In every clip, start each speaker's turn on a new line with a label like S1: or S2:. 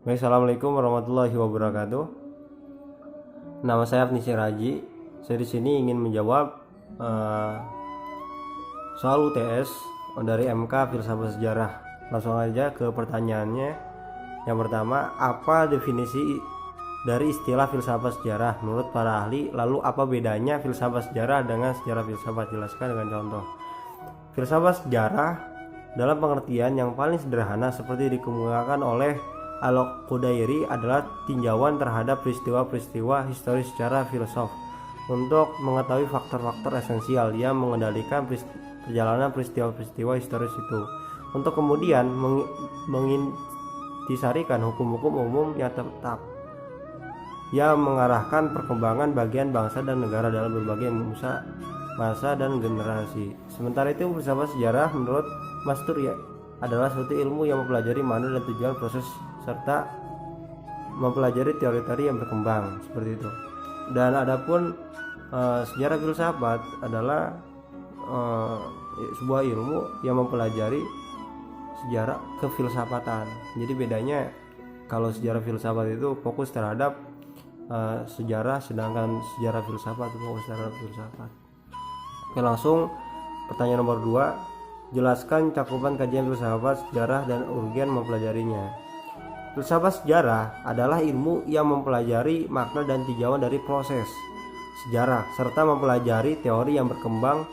S1: Baik, assalamualaikum warahmatullahi wabarakatuh. Nama saya Afni Siraji. Saya di sini ingin menjawab soal UTS dari MK Filsafat Sejarah. Langsung aja ke pertanyaannya. Yang pertama, apa definisi dari istilah filsafat sejarah menurut para ahli? Lalu apa bedanya filsafat sejarah dengan sejarah filsafat? Jelaskan dengan contoh. Filsafat sejarah dalam pengertian yang paling sederhana seperti dikemukakan oleh Al-Qudairi adalah tinjauan terhadap peristiwa-peristiwa historis secara filsuf untuk mengetahui faktor-faktor esensial yang mengendalikan perjalanan peristiwa-peristiwa historis itu, untuk kemudian mengintisarikan hukum-hukum umum yang tetap yang mengarahkan perkembangan bagian bangsa dan negara dalam berbagai masa dan generasi. Sementara itu, filsafat sejarah menurut Masturya adalah suatu ilmu yang mempelajari makna dan tujuan proses serta mempelajari teori-teori yang berkembang, seperti itu. Dan adapun sejarah filsafat adalah sebuah ilmu yang mempelajari sejarah kefilsafatan. Jadi bedanya, kalau sejarah filsafat itu fokus terhadap sejarah, sedangkan sejarah filsafat itu fokus terhadap filsafat. Oke, langsung pertanyaan nomor 2. Jelaskan cakupan kajian filsafat sejarah dan urgen mempelajarinya. Filsafat sejarah adalah ilmu yang mempelajari makna dan tinjauan dari proses sejarah serta mempelajari teori yang berkembang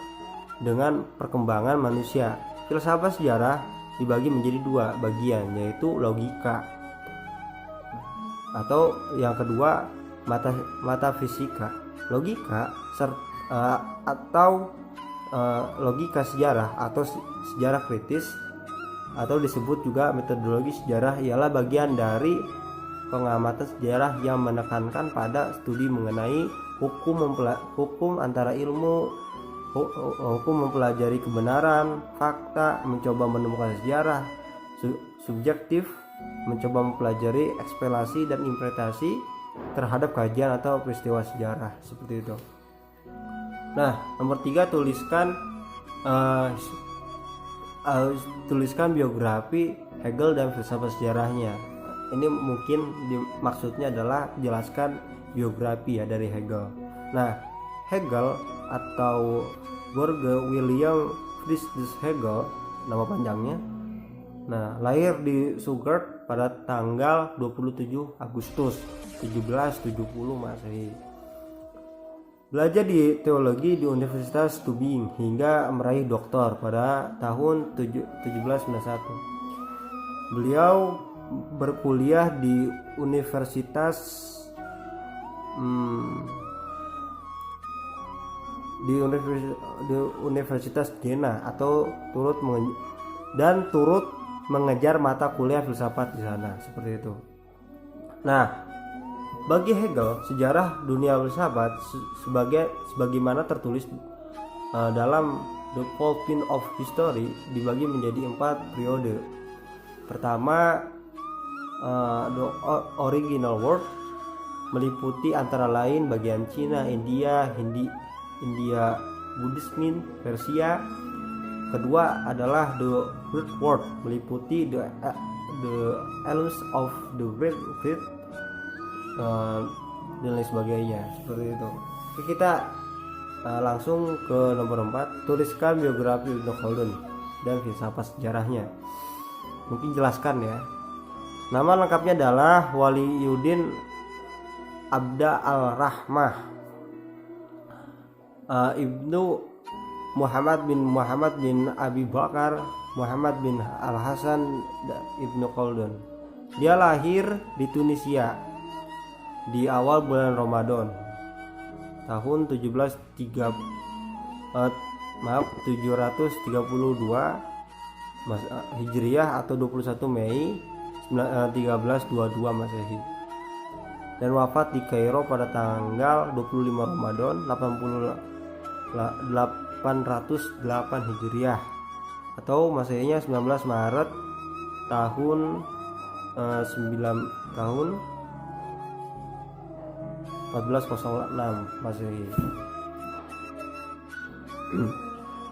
S1: dengan perkembangan manusia. Filsafat sejarah dibagi menjadi 2 bagian, yaitu logika atau yang kedua metafisika. Logika atau logika sejarah atau sejarah kritis atau disebut juga metodologi sejarah ialah bagian dari pengamatan sejarah yang menekankan pada studi mengenai hukum antara ilmu, hukum mempelajari kebenaran, fakta, mencoba menemukan sejarah subjektif, mencoba mempelajari ekspelasi dan interpretasi terhadap kajian atau peristiwa sejarah, seperti itu. Nah, nomor 3, tuliskan biografi Hegel dan filsafat sejarahnya. Ini mungkin maksudnya adalah jelaskan biografi ya dari Hegel. Nah, Hegel atau George William Friedrich Hegel nama panjangnya. Nah, lahir di Stuttgart pada tanggal 27 Agustus 1770 Masehi. Belajar di teologi di Universitas Tübingen hingga meraih doktor pada tahun 1791. Beliau berkuliah di Universitas Jena atau turut mengejar mata kuliah filsafat di sana, seperti itu. Nah, bagi Hegel, sejarah dunia filsafat sebagaimana tertulis dalam The Fountain of History dibagi menjadi 4 periode. Pertama, the original world meliputi antara lain bagian Cina, India, Buddhism, Persia. Kedua adalah the Great World meliputi the annals of the Great Fleet dan lain sebagainya, seperti itu. Oke, kita langsung ke nomor 4. Tuliskan biografi Ibnu Khaldun dan filsafat sejarahnya. Mungkin jelaskan ya. Nama lengkapnya adalah Waliyuddin Abda al-Rahmah Ibnu Muhammad bin Abi Bakar Muhammad bin Al-Hasan Ibnu Khaldun. Dia lahir di Tunisia di awal bulan Ramadan tahun 732 Hijriah atau 21 Mei 1322 Masehi, dan wafat di Kairo pada tanggal 25 Ramadan 808 Hijriah atau Masehinya 19 Maret tahun 1406 Masehi.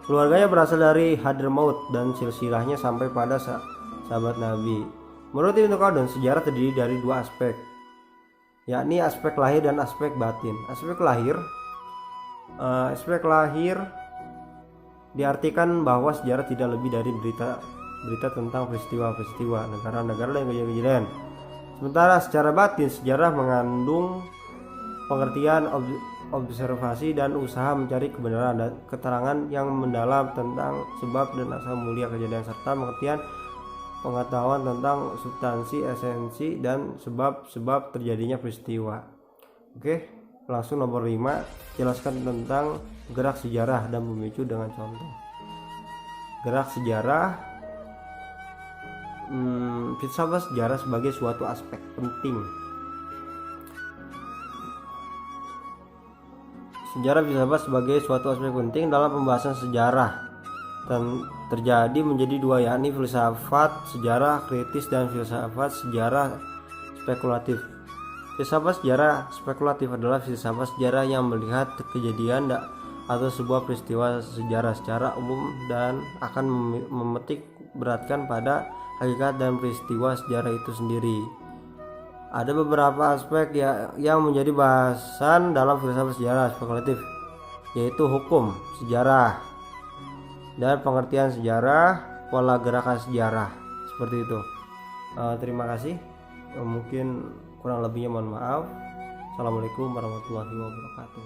S1: Keluarganya berasal dari Hadramaut dan silsilahnya sampai pada sahabat Nabi. Menurut Ibnu Khaldun, sejarah terdiri dari dua aspek, yakni aspek lahir dan aspek batin. Aspek lahir diartikan bahwa sejarah tidak lebih dari berita tentang peristiwa-peristiwa, negara-negara dan kejadian-kejadian. Sementara secara batin, sejarah mengandung pengertian observasi dan usaha mencari kebenaran dan keterangan yang mendalam tentang sebab dan asal mulia kejadian, serta pengertian pengetahuan tentang substansi, esensi, dan sebab-sebab terjadinya peristiwa. Oke, langsung nomor 5, jelaskan tentang gerak sejarah dan pemicu dengan contoh. Gerak sejarah, filsafat sejarah sebagai suatu aspek penting. Sejarah filsafat sebagai suatu aspek penting dalam pembahasan sejarah dan terjadi menjadi dua, yakni filsafat sejarah kritis dan filsafat sejarah spekulatif. Filsafat sejarah spekulatif adalah filsafat sejarah yang melihat kejadian atau sebuah peristiwa sejarah secara umum dan akan memetik beratkan pada hakikat dan peristiwa sejarah itu sendiri. Ada beberapa aspek yang menjadi bahasan dalam filsafat sejarah spekulatif, yaitu hukum sejarah dan pengertian sejarah, pola gerakan sejarah, seperti itu. Terima kasih. Mungkin kurang lebihnya mohon maaf. Assalamualaikum warahmatullahi wabarakatuh.